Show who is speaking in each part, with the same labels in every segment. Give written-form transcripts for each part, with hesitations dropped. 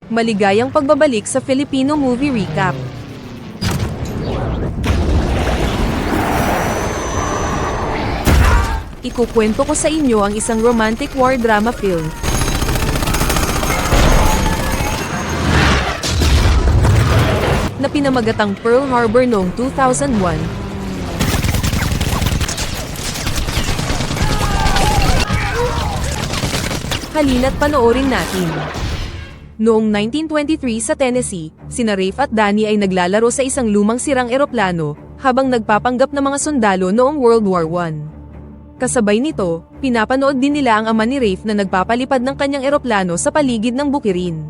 Speaker 1: Maligayang pagbabalik sa Filipino Movie Recap. Ikukwento ko sa inyo ang isang romantic war drama film na pinamagatang Pearl Harbor noong 2001. Halina't panoorin natin. Noong 1923 sa Tennessee, sina Rafe at Danny ay naglalaro sa isang lumang sirang eroplano, habang nagpapanggap na mga sundalo noong World War I. Kasabay nito, pinapanood din nila ang ama ni Rafe na nagpapalipad ng kanyang eroplano sa paligid ng bukirin.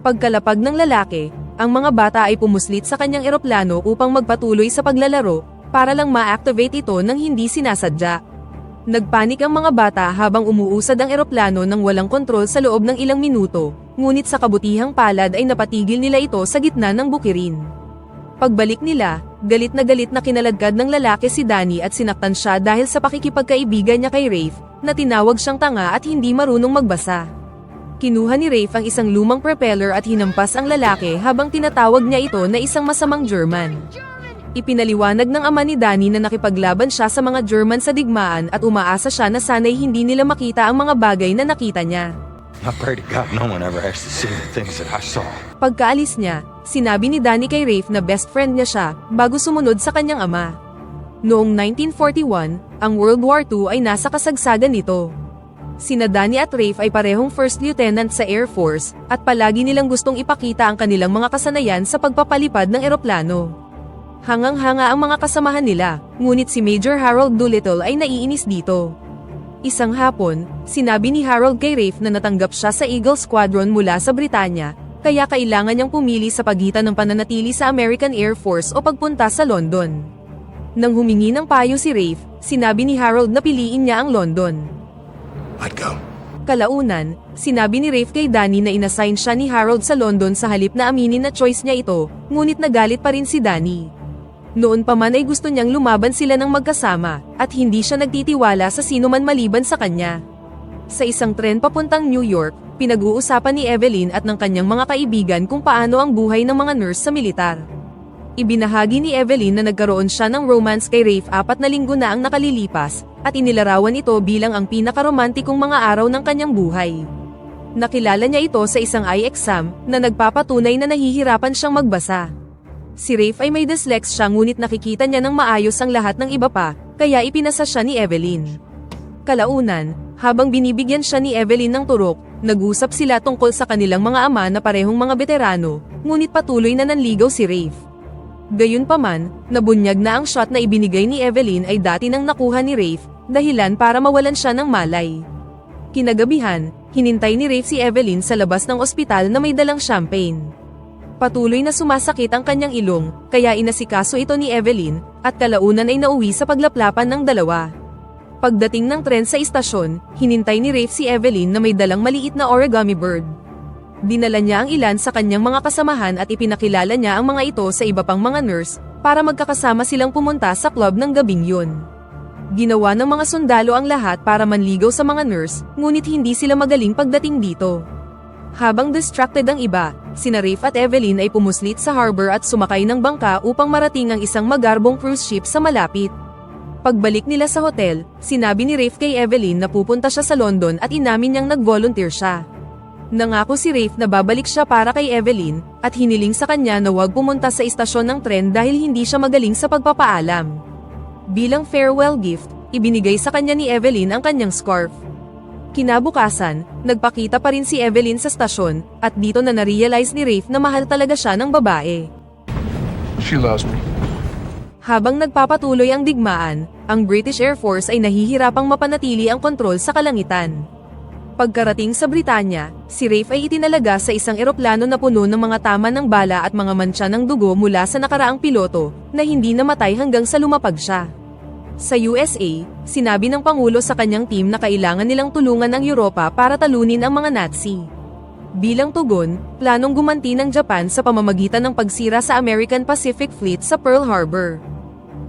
Speaker 1: Pagkalapag ng lalaki, ang mga bata ay pumuslit sa kanyang eroplano upang magpatuloy sa paglalaro, para lang ma-activate ito nang hindi sinasadya. Nagpanik ang mga bata habang umuusad ang eroplano nang walang kontrol sa loob ng ilang minuto, ngunit sa kabutihang palad ay napatigil nila ito sa gitna ng bukirin. Pagbalik nila, galit na kinaladkad ng lalaki si Danny at sinaktan siya dahil sa pakikipagkaibigan niya kay Rafe, na tinawag siyang tanga at hindi marunong magbasa. Kinuha ni Rafe ang isang lumang propeller at hinampas ang lalaki habang tinatawag niya ito na isang masamang German. Ipinaliwanag ng ama ni Danny na nakipaglaban siya sa mga German sa digmaan at umaasa siya na sana'y hindi nila makita ang mga bagay na nakita niya.
Speaker 2: I pray to God no one ever has to see the things that I saw.
Speaker 1: Pagkaalis niya, sinabi ni Danny kay Rafe na best friend niya siya, bago sumunod sa kanyang ama. Noong 1941, ang World War II ay nasa kasagsagan nito. Sina Danny at Rafe ay parehong first lieutenant sa Air Force, at palagi nilang gustong ipakita ang kanilang mga kasanayan sa pagpapalipad ng eroplano. Hangang-hanga ang mga kasamahan nila, ngunit si Major Harold Doolittle ay naiinis dito. Isang hapon, sinabi ni Harold kay Rafe na natanggap siya sa Eagle Squadron mula sa Britanya, kaya kailangan niyang pumili sa pagitan ng pananatili sa American Air Force o pagpunta sa London. Nang humingi ng payo si Rafe, sinabi ni Harold na piliin niya ang London.
Speaker 2: I'd go.
Speaker 1: Kalaunan, sinabi ni Rafe kay Danny na inassign siya ni Harold sa London sa halip na aminin na choice niya ito, ngunit nagalit pa rin si Danny. Noon pa man ay gusto niyang lumaban sila ng magkasama, at hindi siya nagtitiwala sa sino man maliban sa kanya. Sa isang tren papuntang New York, pinag-uusapan ni Evelyn at ng kanyang mga kaibigan kung paano ang buhay ng mga nurse sa militar. Ibinahagi ni Evelyn na nagkaroon siya ng romance kay Rafe 4 na linggo na ang nakalilipas, at inilarawan ito bilang ang pinakaromantikong mga araw ng kanyang buhay. Nakilala niya ito sa isang eye exam, na nagpapatunay na nahihirapan siyang magbasa. Si Rafe ay may dyslexia ngunit nakikita niya ng maayos ang lahat ng iba pa, kaya ipinasa siya ni Evelyn. Kalaunan, habang binibigyan siya ni Evelyn ng turok, nag-usap sila tungkol sa kanilang mga ama na parehong mga veterano, ngunit patuloy na nanligaw si Rafe. Gayunpaman, nabunyag na ang shot na ibinigay ni Evelyn ay dati nang nakuha ni Rafe, dahilan para mawalan siya ng malay. Kinagabihan, hinintay ni Rafe si Evelyn sa labas ng ospital na may dalang champagne. Patuloy na sumasakit ang kanyang ilong, kaya inasikaso ito ni Evelyn, at kalaunan ay nauwi sa paglaplapan ng dalawa. Pagdating ng tren sa istasyon, hinintay ni Rafe si Evelyn na may dalang maliit na origami bird. Dinala niya ang ilan sa kanyang mga kasamahan at ipinakilala niya ang mga ito sa iba pang mga nurse, para magkakasama silang pumunta sa club ng gabing yun. Ginawa ng mga sundalo ang lahat para manligaw sa mga nurse, ngunit hindi sila magaling pagdating dito. Habang distracted ang iba, sina Rafe at Evelyn ay pumuslit sa harbor at sumakay ng bangka upang marating ang isang magarbong cruise ship sa malapit. Pagbalik nila sa hotel, sinabi ni Rafe kay Evelyn na pupunta siya sa London at inamin niyang nag-volunteer siya. Nangako si Rafe na babalik siya para kay Evelyn, at hiniling sa kanya na huwag pumunta sa istasyon ng tren dahil hindi siya magaling sa pagpapaalam. Bilang farewell gift, ibinigay sa kanya ni Evelyn ang kanyang scarf. Kinabukasan, nagpakita pa rin si Evelyn sa stasyon, at dito na na-realize ni Rafe na mahal talaga siya ng babae.
Speaker 2: She loves me.
Speaker 1: Habang nagpapatuloy ang digmaan, ang British Air Force ay nahihirapang mapanatili ang kontrol sa kalangitan. Pagkarating sa Britanya, si Rafe ay itinalaga sa isang eroplano na puno ng mga tama ng bala at mga mantsa ng dugo mula sa nakaraang piloto, na hindi namatay hanggang sa lumapag siya. Sa USA, sinabi ng Pangulo sa kanyang team na kailangan nilang tulungan ang Europa para talunin ang mga Nazi. Bilang tugon, planong gumanti ng Japan sa pamamagitan ng pagsira sa American Pacific Fleet sa Pearl Harbor.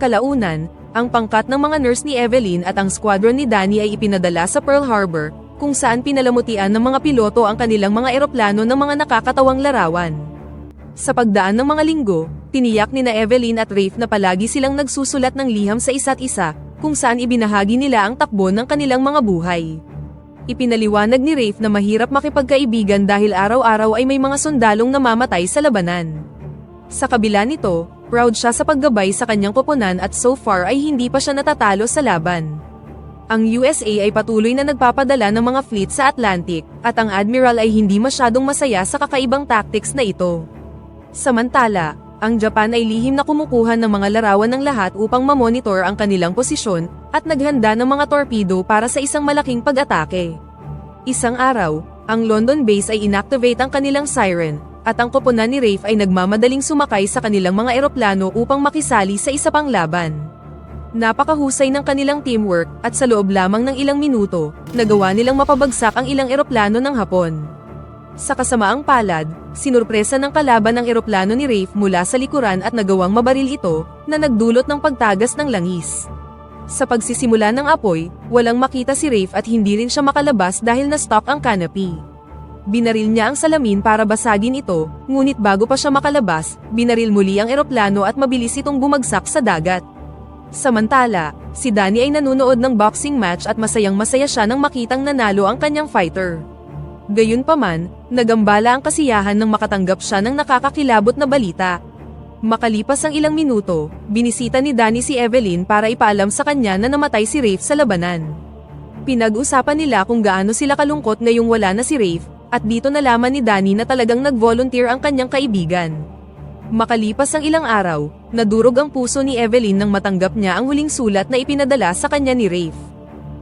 Speaker 1: Kalaunan, ang pangkat ng mga nurse ni Evelyn at ang squadron ni Danny ay ipinadala sa Pearl Harbor, kung saan pinalamutian ng mga piloto ang kanilang mga eroplano ng mga nakakatawang larawan. Sa pagdaan ng mga linggo, tiniyak ni na Evelyn at Rafe na palagi silang nagsusulat ng liham sa isa't isa, kung saan ibinahagi nila ang takbo ng kanilang mga buhay. Ipinaliwanag ni Rafe na mahirap makipagkaibigan dahil araw-araw ay may mga sundalong namamatay sa labanan. Sa kabila nito, proud siya sa paggabay sa kanyang koponan at so far ay hindi pa siya natatalo sa laban. Ang USA ay patuloy na nagpapadala ng mga fleet sa Atlantic, at ang Admiral ay hindi masyadong masaya sa kakaibang tactics na ito. Samantala, ang Japan ay lihim na kumukuha ng mga larawan ng lahat upang mamonitor ang kanilang posisyon, at naghanda ng mga torpedo para sa isang malaking pag-atake. Isang araw, ang London base ay inactivate ang kanilang siren, at ang koponan ni Rafe ay nagmamadaling sumakay sa kanilang mga eroplano upang makisali sa isa pang laban. Napakahusay ng kanilang teamwork, at sa loob lamang ng ilang minuto, nagawa nilang mapabagsak ang ilang eroplano ng Hapon. Sa kasamaang palad, sinurpresa ng kalaban ang eroplano ni Rafe mula sa likuran at nagawang mabaril ito, na nagdulot ng pagtagas ng langis. Sa pagsisimula ng apoy, walang makita si Rafe at hindi rin siya makalabas dahil na-stuck ang canopy. Binaril niya ang salamin para basagin ito, ngunit bago pa siya makalabas, binaril muli ang eroplano at mabilis itong bumagsak sa dagat. Samantala, si Danny ay nanonood ng boxing match at masayang-masaya siya nang makitang nanalo ang kanyang fighter. Gayunpaman, nagambala ang kasiyahan nang makatanggap siya ng nakakakilabot na balita. Makalipas ang ilang minuto, binisita ni Danny si Evelyn para ipaalam sa kanya na namatay si Rafe sa labanan. Pinag-usapan nila kung gaano sila kalungkot ngayong wala na si Rafe, at dito nalaman ni Danny na talagang nag-volunteer ang kanyang kaibigan. Makalipas ang ilang araw, nadurog ang puso ni Evelyn nang matanggap niya ang huling sulat na ipinadala sa kanya ni Rafe.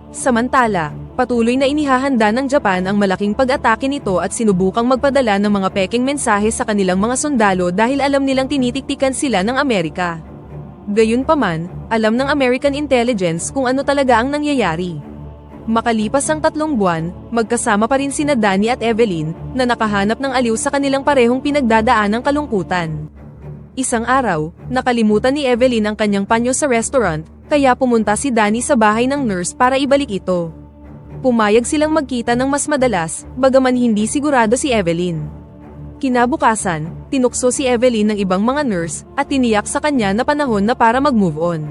Speaker 1: Samantala, patuloy na inihahanda ng Japan ang malaking pag-atake nito at sinubukang magpadala ng mga peking mensahe sa kanilang mga sundalo dahil alam nilang tinitiktikan sila ng Amerika. Gayunpaman, alam ng American intelligence kung ano talaga ang nangyayari. Makalipas ang 3 buwan, magkasama pa rin sina Danny at Evelyn, na nakahanap ng aliw sa kanilang parehong pinagdadaanang kalungkutan. Isang araw, nakalimutan ni Evelyn ang kanyang panyo sa restaurant, kaya pumunta si Danny sa bahay ng nurse para ibalik ito. Pumayag silang magkita ng mas madalas, bagaman hindi sigurado si Evelyn. Kinabukasan, tinukso si Evelyn ng ibang mga nurse, at tiniyak sa kanya na panahon na para mag-move on.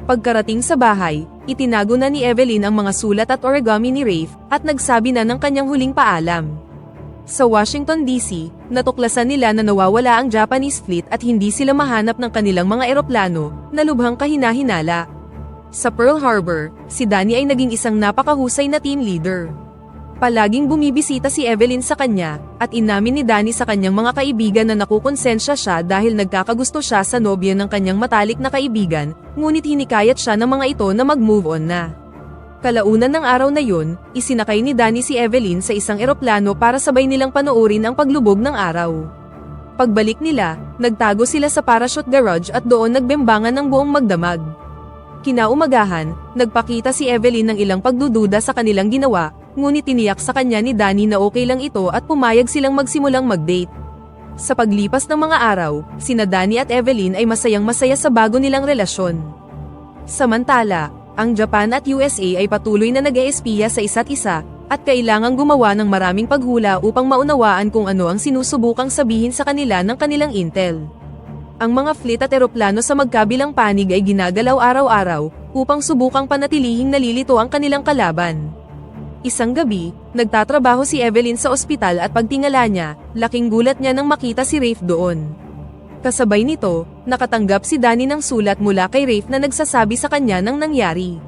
Speaker 1: Pagkarating sa bahay, itinago na ni Evelyn ang mga sulat at origami ni Rafe, at nagsabi na ng kanyang huling paalam. Sa Washington DC, natuklasan nila na nawawala ang Japanese fleet at hindi sila mahanap ng kanilang mga eroplano, na lubhang kahina-hinala. Sa Pearl Harbor, si Danny ay naging isang napakahusay na team leader. Palaging bumibisita si Evelyn sa kanya, at inamin ni Danny sa kanyang mga kaibigan na nakukonsensya siya dahil nagkakagusto siya sa nobya ng kanyang matalik na kaibigan, ngunit hinikayat siya ng mga ito na mag-move on na. Kalaunan ng araw na yun, isinakay ni Danny si Evelyn sa isang eroplano para sabay nilang panoorin ang paglubog ng araw. Pagbalik nila, nagtago sila sa parachute garage at doon nagbembangan ng buong magdamag. Kinaumagahan, nagpakita si Evelyn ng ilang pagdududa sa kanilang ginawa, ngunit tiniyak sa kanya ni Danny na okay lang ito at pumayag silang magsimulang mag-date. Sa paglipas ng mga araw, sina Danny at Evelyn ay masayang-masaya sa bago nilang relasyon. Samantala, ang Japan at USA ay patuloy na nag-eespiya sa isa't isa, at kailangang gumawa ng maraming paghula upang maunawaan kung ano ang sinusubukang sabihin sa kanila ng kanilang intel. Ang mga fleet at eroplano sa magkabilang panig ay ginagalaw araw-araw, upang subukang panatilihing nalilito ang kanilang kalaban. Isang gabi, nagtatrabaho si Evelyn sa ospital at pagtingala niya, laking gulat niya nang makita si Rafe doon. Kasabay nito, nakatanggap si Danny ng sulat mula kay Rafe na nagsasabi sa kanya ng nangyari.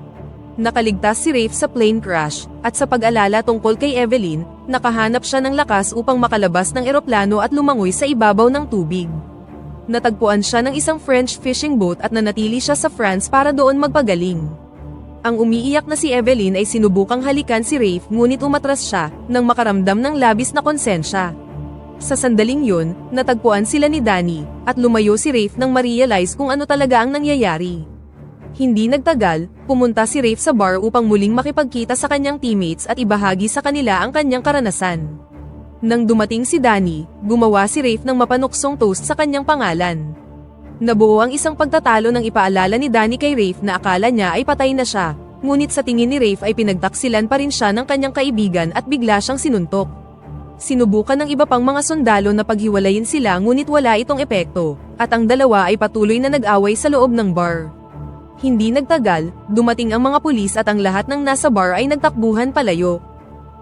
Speaker 1: Nakaligtas si Rafe sa plane crash, at sa pag-alala tungkol kay Evelyn, nakahanap siya ng lakas upang makalabas ng eroplano at lumangoy sa ibabaw ng tubig. Natagpuan siya ng isang French fishing boat at nanatili siya sa France para doon magpagaling. Ang umiiyak na si Evelyn ay sinubukang halikan si Rafe ngunit umatras siya, nang makaramdam ng labis na konsensya. Sa sandaling yun, natagpuan sila ni Danny, at lumayo si Rafe nang ma-realize kung ano talaga ang nangyayari. Hindi nagtagal, pumunta si Rafe sa bar upang muling makipagkita sa kanyang teammates at ibahagi sa kanila ang kanyang karanasan. Nang dumating si Danny, gumawa si Rafe ng mapanuksong toast sa kanyang pangalan. Nabuo ang isang pagtatalo nang ipaalala ni Danny kay Rafe na akala niya ay patay na siya, ngunit sa tingin ni Rafe ay pinagtaksilan pa rin siya ng kanyang kaibigan at bigla siyang sinuntok. Sinubukan ng iba pang mga sundalo na paghiwalayin sila ngunit wala itong epekto, at ang dalawa ay patuloy na nag-away sa loob ng bar. Hindi nagtagal, dumating ang mga pulis at ang lahat ng nasa bar ay nagtakbuhan palayo.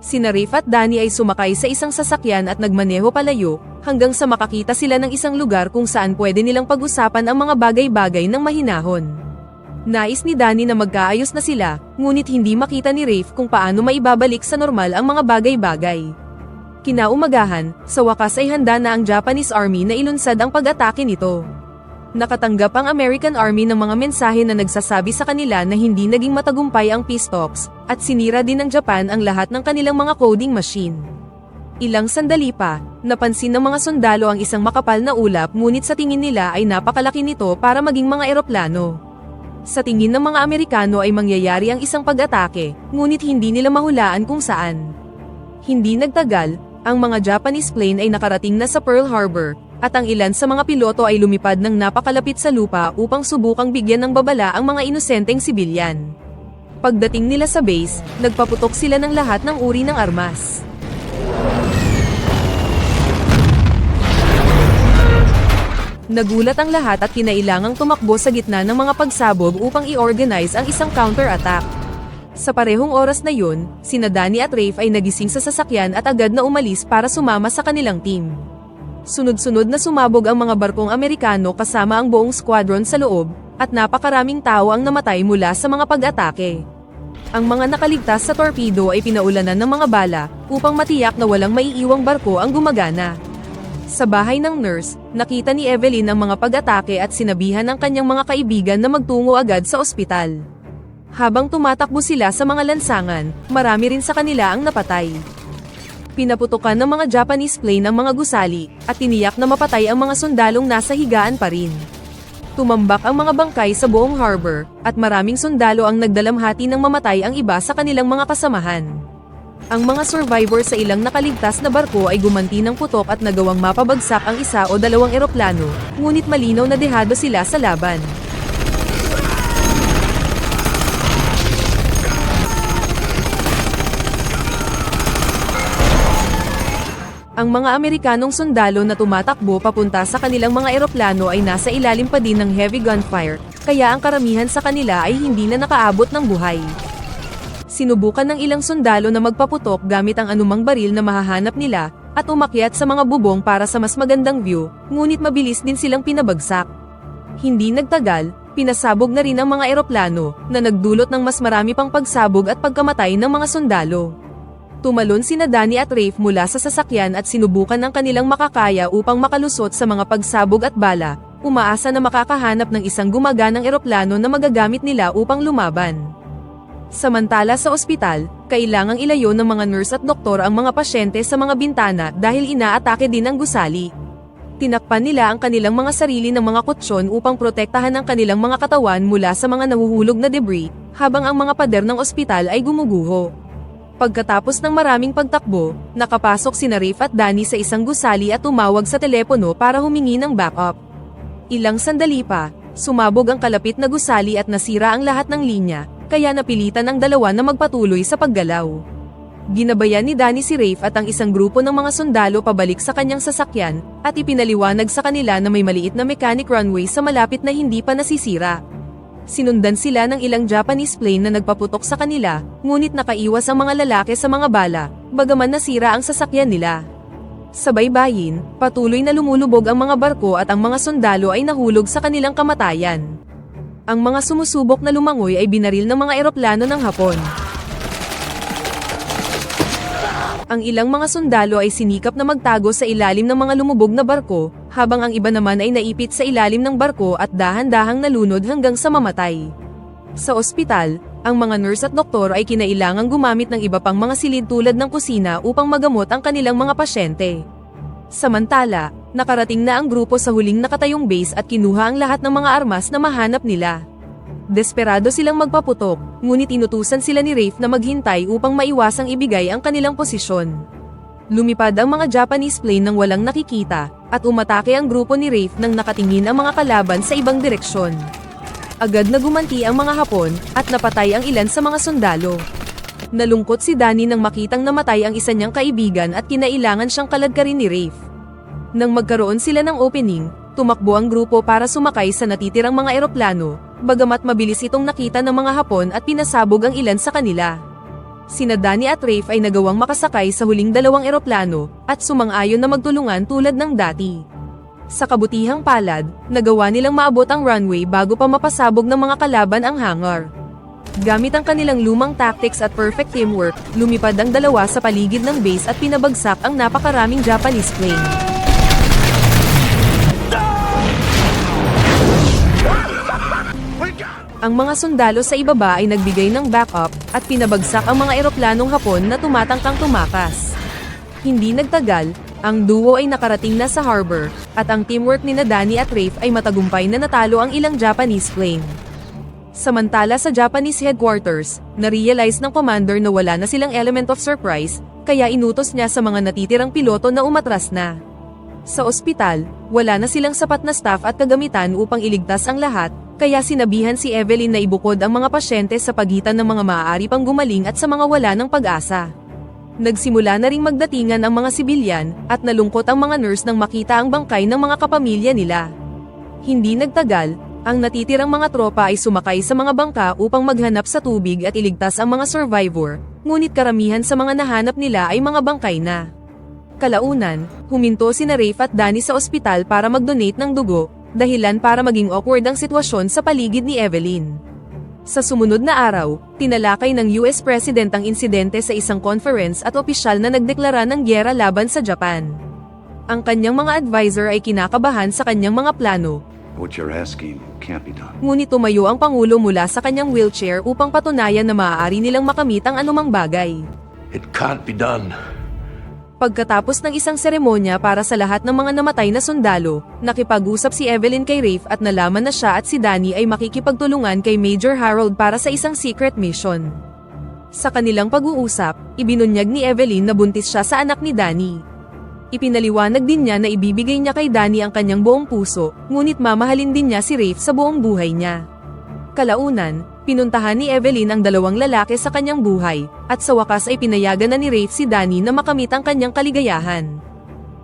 Speaker 1: Sina Rafe at Danny ay sumakay sa isang sasakyan at nagmaneho palayo, hanggang sa makakita sila ng isang lugar kung saan pwede nilang pag-usapan ang mga bagay-bagay ng mahinahon. Nais ni Danny na magkaayos na sila, ngunit hindi makita ni Rafe kung paano maibabalik sa normal ang mga bagay-bagay. Kinaumagahan, sa wakas ay handa na ang Japanese Army na ilunsad ang pag-atake nito. Nakatanggap ang American Army ng mga mensahe na nagsasabi sa kanila na hindi naging matagumpay ang peace talks, at sinira din ng Japan ang lahat ng kanilang mga coding machine. Ilang sandali pa, napansin ng mga sundalo ang isang makapal na ulap ngunit sa tingin nila ay napakalaki nito para maging mga eroplano. Sa tingin ng mga Amerikano ay mangyayari ang isang pag-atake, ngunit hindi nila mahulaan kung saan. Hindi nagtagal, ang mga Japanese plane ay nakarating na sa Pearl Harbor, at ang ilan sa mga piloto ay lumipad ng napakalapit sa lupa upang subukang bigyan ng babala ang mga inosenteng sibilyan. Pagdating nila sa base, nagpaputok sila ng lahat ng uri ng armas. Nagulat ang lahat at kinailangang tumakbo sa gitna ng mga pagsabog upang i-organize ang isang counter-attack. Sa parehong oras na yun, sina Danny at Rafe ay nagising sa sasakyan at agad na umalis para sumama sa kanilang team. Sunod-sunod na sumabog ang mga barkong Amerikano kasama ang buong squadron sa loob, at napakaraming tao ang namatay mula sa mga pag-atake. Ang mga nakaligtas sa torpedo ay pinaulanan ng mga bala, upang matiyak na walang maiiwang barko ang gumagana. Sa bahay ng nurse, nakita ni Evelyn ang mga pag-atake at sinabihan ng kanyang mga kaibigan na magtungo agad sa ospital. Habang tumatakbo sila sa mga lansangan, marami rin sa kanila ang napatay. Pinaputukan ng mga Japanese plane ang mga gusali, at tiniyak na mapatay ang mga sundalong nasa higaan pa rin. Tumambak ang mga bangkay sa buong harbor, at maraming sundalo ang nagdalamhati ng mamatay ang iba sa kanilang mga kasamahan. Ang mga survivor sa ilang nakaligtas na barko ay gumanti ng putok at nagawang mapabagsak ang isa o dalawang eroplano, ngunit malinaw na dehado sila sa laban. Ang mga Amerikanong sundalo na tumatakbo papunta sa kanilang mga eroplano ay nasa ilalim pa din ng heavy gunfire, kaya ang karamihan sa kanila ay hindi na nakaabot ng buhay. Sinubukan ng ilang sundalo na magpaputok gamit ang anumang baril na mahahanap nila, at umakyat sa mga bubong para sa mas magandang view, ngunit mabilis din silang pinabagsak. Hindi nagtagal, pinasabog na rin ang mga eroplano, na nagdulot ng mas marami pang pagsabog at pagkamatay ng mga sundalo. Tumalon sina Danny at Rafe mula sa sasakyan at sinubukan ng kanilang makakaya upang makalusot sa mga pagsabog at bala, umaasa na makakahanap ng isang gumaganang eroplano na magagamit nila upang lumaban. Samantala sa ospital, kailangang ilayo ng mga nurse at doktor ang mga pasyente sa mga bintana dahil inaatake din ang gusali. Tinakpan nila ang kanilang mga sarili ng mga kutsyon upang protektahan ang kanilang mga katawan mula sa mga nahuhulog na debris, habang ang mga pader ng ospital ay gumuguho. Pagkatapos ng maraming pagtakbo, nakapasok sina Rafe at Danny sa isang gusali at tumawag sa telepono para humingi ng backup. Ilang sandali pa, sumabog ang kalapit na gusali at nasira ang lahat ng linya, kaya napilitan ang dalawa na magpatuloy sa paggalaw. Ginabayan ni Danny si Rafe at ang isang grupo ng mga sundalo pabalik sa kanyang sasakyan, at ipinaliwanag sa kanila na may maliit na mechanic runway sa malapit na hindi pa nasisira. Sinundan sila ng ilang Japanese plane na nagpaputok sa kanila, ngunit nakaiwas ang mga lalaki sa mga bala, bagaman nasira ang sasakyan nila. Sa baybayin, patuloy na lumulubog ang mga barko at ang mga sundalo ay nahulog sa kanilang kamatayan. Ang mga sumusubok na lumangoy ay binaril ng mga eroplano ng Hapon. Ang ilang mga sundalo ay sinikap na magtago sa ilalim ng mga lumubog na barko, habang ang iba naman ay naipit sa ilalim ng barko at dahan-dahang nalunod hanggang sa mamatay. Sa ospital, ang mga nurse at doktor ay kinailangang gumamit ng iba pang mga silid tulad ng kusina upang magamot ang kanilang mga pasyente. Samantala, nakarating na ang grupo sa huling nakatayong base at kinuha ang lahat ng mga armas na mahanap nila. Desperado silang magpaputok, ngunit inutusan sila ni Rafe na maghintay upang maiwasang ibigay ang kanilang posisyon. Lumipad ang mga Japanese plane nang walang nakikita, at umatake ang grupo ni Rafe nang nakatingin ang mga kalaban sa ibang direksyon. Agad na gumanti ang mga Hapon, at napatay ang ilan sa mga sundalo. Nalungkot si Danny nang makitang namatay ang isa niyang kaibigan at kinailangan siyang kaladkarin ni Rafe. Nang magkaroon sila ng opening, tumakbo ang grupo para sumakay sa natitirang mga eroplano, bagamat mabilis itong nakita ng mga Hapon at pinasabog ang ilan sa kanila. Sina Danny at Rafe ay nagawang makasakay sa huling dalawang eroplano, at sumang-ayon na magtulungan tulad ng dati. Sa kabutihang palad, nagawa nilang maabot ang runway bago pa mapasabog ng mga kalaban ang hangar. Gamit ang kanilang lumang tactics at perfect teamwork, lumipad ang dalawa sa paligid ng base at pinabagsak ang napakaraming Japanese plane. Ang mga sundalo sa ibaba ay nagbigay ng backup at pinabagsak ang mga eroplanong Hapon na tumatangkang tumakas. Hindi nagtagal, ang duo ay nakarating na sa harbor, at ang teamwork ni Danny at Rafe ay matagumpay na natalo ang ilang Japanese plane. Samantala sa Japanese headquarters, na-realize ng commander na wala na silang element of surprise, kaya inutos niya sa mga natitirang piloto na umatras na. Sa ospital, wala na silang sapat na staff at kagamitan upang iligtas ang lahat, kaya sinabihan si Evelyn na ibukod ang mga pasyente sa pagitan ng mga maaari pang gumaling at sa mga wala ng pag-asa. Nagsimula na ring magdatingan ang mga sibilyan, at nalungkot ang mga nurse nang makita ang bangkay ng mga kapamilya nila. Hindi nagtagal, ang natitirang mga tropa ay sumakay sa mga bangka upang maghanap sa tubig at iligtas ang mga survivor, ngunit karamihan sa mga nahanap nila ay mga bangkay na. Kalaunan, huminto sina Rafe at Danny sa ospital para mag-donate ng dugo, dahilan para maging awkward ang sitwasyon sa paligid ni Evelyn. Sa sumunod na araw, tinalakay ng US President ang insidente sa isang conference at opisyal na nagdeklara ng gyera laban sa Japan. Ang kanyang mga advisor ay kinakabahan sa kanyang mga plano.
Speaker 3: What you're asking can't be done.
Speaker 1: Ngunit tumayo ang Pangulo mula sa kanyang wheelchair upang patunayan na maaari nilang makamit ang anumang bagay.
Speaker 4: It can't be done.
Speaker 1: Pagkatapos ng isang seremonya para sa lahat ng mga namatay na sundalo, nakipag-usap si Evelyn kay Rafe at nalaman na siya at si Danny ay makikipagtulungan kay Major Harold para sa isang secret mission. Sa kanilang pag-uusap, ibinunyag ni Evelyn na buntis siya sa anak ni Danny. Ipinaliwanag din niya na ibibigay niya kay Danny ang kanyang buong puso, ngunit mamahalin din niya si Rafe sa buong buhay niya. Kalaunan, pinuntahan ni Evelyn ang dalawang lalaki sa kanyang buhay, at sa wakas ay pinayagan na ni Rafe si Danny na makamit ang kanyang kaligayahan.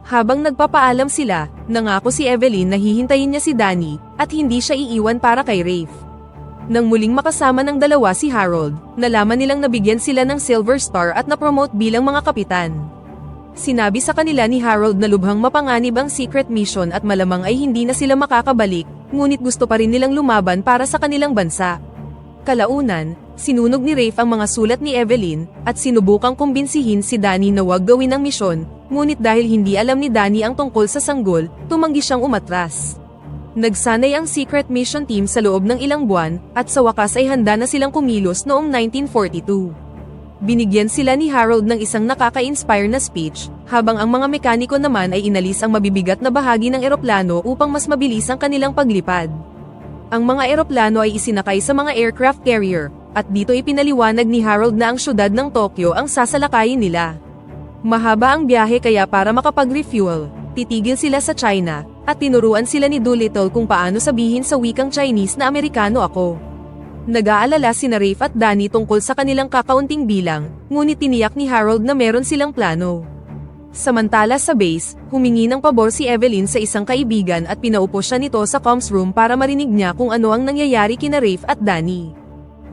Speaker 1: Habang nagpapaalam sila, nangako si Evelyn na hihintayin niya si Danny, at hindi siya iiwan para kay Rafe. Nang muling makasama ng dalawa si Harold, nalaman nilang nabigyan sila ng Silver Star at na-promote bilang mga kapitan. Sinabi sa kanila ni Harold na lubhang mapanganib ang secret mission at malamang ay hindi na sila makakabalik, ngunit gusto pa rin nilang lumaban para sa kanilang bansa. Kalaunan, sinunog ni Rafe ang mga sulat ni Evelyn, at sinubukang kumbinsihin si Danny na huwag gawin ang misyon, ngunit dahil hindi alam ni Danny ang tungkol sa sanggol, tumanggi siyang umatras. Nagsanay ang secret mission team sa loob ng ilang buwan, at sa wakas ay handa na silang kumilos noong 1942. Binigyan sila ni Harold ng isang nakaka-inspire na speech, habang ang mga mekaniko naman ay inalis ang mabibigat na bahagi ng eroplano upang mas mabilis ang kanilang paglipad. Ang mga eroplano ay isinakay sa mga aircraft carrier, at dito ipinaliwanag ni Harold na ang syudad ng Tokyo ang sasalakayin nila. Mahaba ang biyahe kaya para makapag-refuel, titigil sila sa China, at tinuruan sila ni Doolittle kung paano sabihin sa wikang Chinese na Amerikano ako. Nag-aalala sina Rafe at Danny tungkol sa kanilang kakaunting bilang, ngunit tiniyak ni Harold na meron silang plano. Samantala sa base, humingi ng pabor si Evelyn sa isang kaibigan at pinaupo siya nito sa comms room para marinig niya kung ano ang nangyayari kina Rafe at Danny.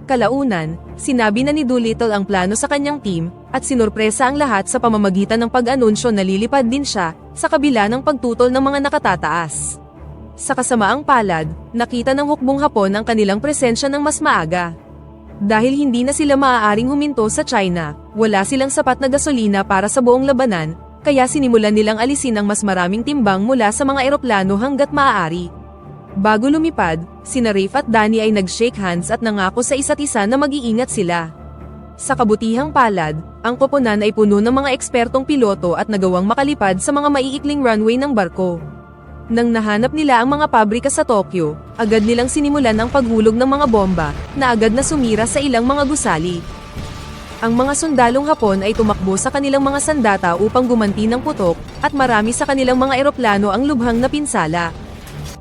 Speaker 1: Kalaunan, sinabi na ni Doolittle ang plano sa kanyang team, at sinurpresa ang lahat sa pamamagitan ng pag-anunsyo na lilipad din siya, sa kabila ng pagtutol ng mga nakatataas. Sa kasamaang palad, nakita ng hukbong Hapon ang kanilang presensya ng mas maaga. Dahil hindi na sila maaaring huminto sa China, wala silang sapat na gasolina para sa buong labanan, kaya sinimulan nilang alisin ang mas maraming timbang mula sa mga eroplano hanggat maaari. Bago lumipad, sina Rafe at Danny ay nag-shake hands at nangako sa isa't isa na mag-iingat sila. Sa kabutihang palad, ang koponan ay puno ng mga ekspertong piloto at nagawang makalipad sa mga maiikling runway ng barko. Nang nahanap nila ang mga pabrika sa Tokyo, agad nilang sinimulan ang paghulog ng mga bomba, na agad na sumira sa ilang mga gusali. Ang mga sundalong Hapon ay tumakbo sa kanilang mga sandata upang gumanti ng putok, at marami sa kanilang mga eroplano ang lubhang napinsala.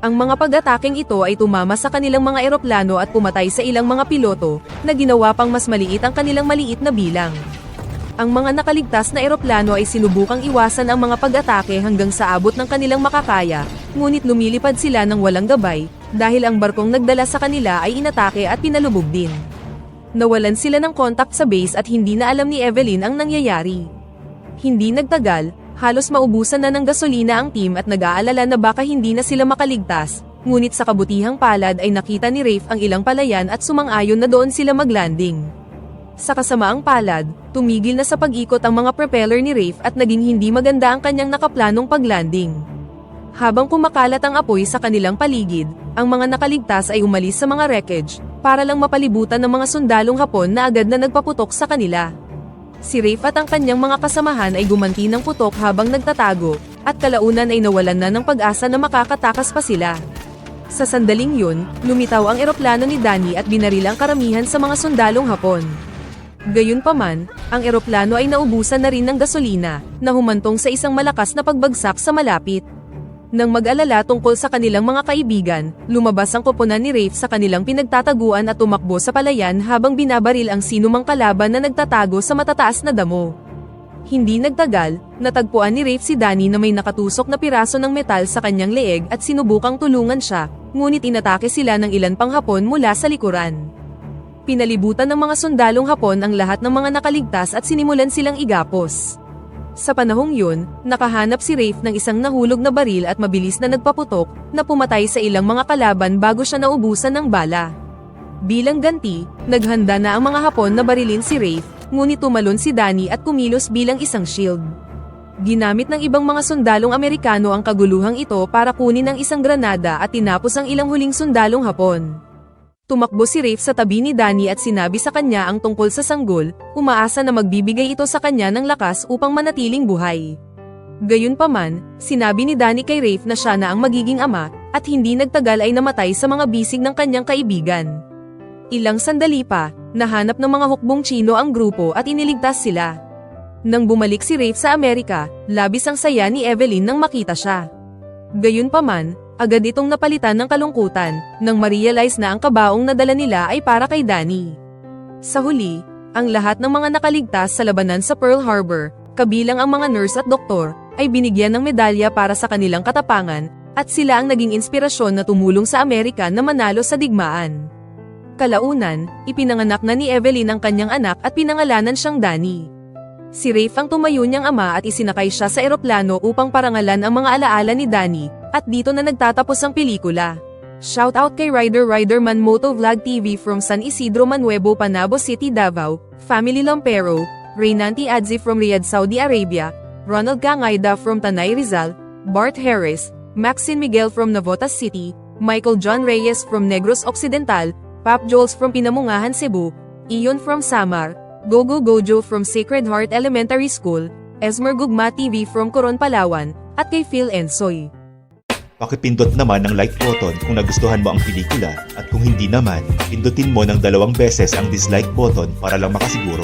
Speaker 1: Ang mga pag-ataking ito ay tumama sa kanilang mga eroplano at pumatay sa ilang mga piloto, na ginawa pang mas maliit ang kanilang maliit na bilang. Ang mga nakaligtas na eroplano ay sinubukang iwasan ang mga pag-atake hanggang sa abot ng kanilang makakaya, ngunit lumilipad sila ng walang gabay, dahil ang barkong nagdala sa kanila ay inatake at pinalubog din. Nawalan sila ng kontak sa base at hindi na alam ni Evelyn ang nangyayari. Hindi nagtagal, halos maubusan na ng gasolina ang team at nag-aalala na baka hindi na sila makaligtas, ngunit sa kabutihang palad ay nakita ni Rafe ang ilang palayan at sumang-ayon na doon sila maglanding. Sa kasamaang palad, tumigil na sa pag-ikot ang mga propeller ni Rafe at naging hindi maganda ang kanyang nakaplanong paglanding. Habang kumakalat ang apoy sa kanilang paligid, ang mga nakaligtas ay umalis sa mga wreckage, para lang mapalibutan ng mga sundalong Hapon na agad na nagpaputok sa kanila. Si Rafe at ang kanyang mga kasamahan ay gumanti ng putok habang nagtatago, at kalaunan ay nawalan na ng pag-asa na makakatakas pa sila. Sa sandaling yun, lumitaw ang eroplano ni Danny at binaril ang karamihan sa mga sundalong Hapon. Gayunpaman, ang eroplano ay naubusan na rin ng gasolina, na humantong sa isang malakas na pagbagsak sa malapit. Nang mag-alala tungkol sa kanilang mga kaibigan, lumabas ang koponan ni Rafe sa kanilang pinagtataguan at tumakbo sa palayan habang binabaril ang sinumang kalaban na nagtatago sa matataas na damo. Hindi nagtagal, natagpuan ni Rafe si Danny na may nakatusok na piraso ng metal sa kanyang leeg at sinubukang tulungan siya, ngunit inatake sila ng ilan pang Hapon mula sa likuran. Pinalibutan ng mga sundalong Hapon ang lahat ng mga nakaligtas at sinimulan silang igapos. Sa panahong yun, nakahanap si Rafe ng isang nahulog na baril at mabilis na nagpaputok, na pumatay sa ilang mga kalaban bago siya naubusan ng bala. Bilang ganti, naghanda na ang mga Hapon na barilin si Rafe, ngunit tumalon si Danny at kumilos bilang isang shield. Ginamit ng ibang mga sundalong Amerikano ang kaguluhang ito para kunin ang isang granada at tinapos ang ilang huling sundalong Hapon. Tumakbo si Rafe sa tabi ni Danny at sinabi sa kanya ang tungkol sa sanggol, umaasa na magbibigay ito sa kanya ng lakas upang manatiling buhay. Gayunpaman, sinabi ni Danny kay Rafe na siya na ang magiging ama, at hindi nagtagal ay namatay sa mga bisig ng kanyang kaibigan. Ilang sandali pa, nahanap ng mga hukbong Tsino ang grupo at iniligtas sila. Nang bumalik si Rafe sa Amerika, labis ang saya ni Evelyn nang makita siya. Gayunpaman, agad itong napalitan ng kalungkutan, nang ma-realize na ang kabaong na dala nila ay para kay Danny. Sa huli, ang lahat ng mga nakaligtas sa labanan sa Pearl Harbor, kabilang ang mga nurse at doktor, ay binigyan ng medalya para sa kanilang katapangan, at sila ang naging inspirasyon na tumulong sa Amerika na manalo sa digmaan. Kalaunan, ipinanganak na ni Evelyn ang kanyang anak at pinangalanan siyang Danny. Si Rafe ang tumayo niyang ama at isinakay siya sa eroplano upang parangalan ang mga alaala ni Danny, at dito na nagtatapos ang pelikula. Shoutout kay Riderman Motovlog TV from San Isidro Manuevo Panabo City, Davao, Family Lampero, Reynanti Adzi from Riyadh, Saudi Arabia, Ronald Cangaida from Tanay Rizal, Bart Harris, Maxine Miguel from Navotas City, Michael John Reyes from Negros Occidental, Pap Joels from Pinamungahan, Cebu, Ion from Samar, Gogo Gojo from Sacred Heart Elementary School, Esmer Gugma TV from Coron, Palawan, at kay Phil Ensoy.
Speaker 5: Pakipindot naman ang like button kung nagustuhan mo ang pelikula at kung hindi naman, pindutin mo ng 2 beses ang dislike button para lang makasiguro.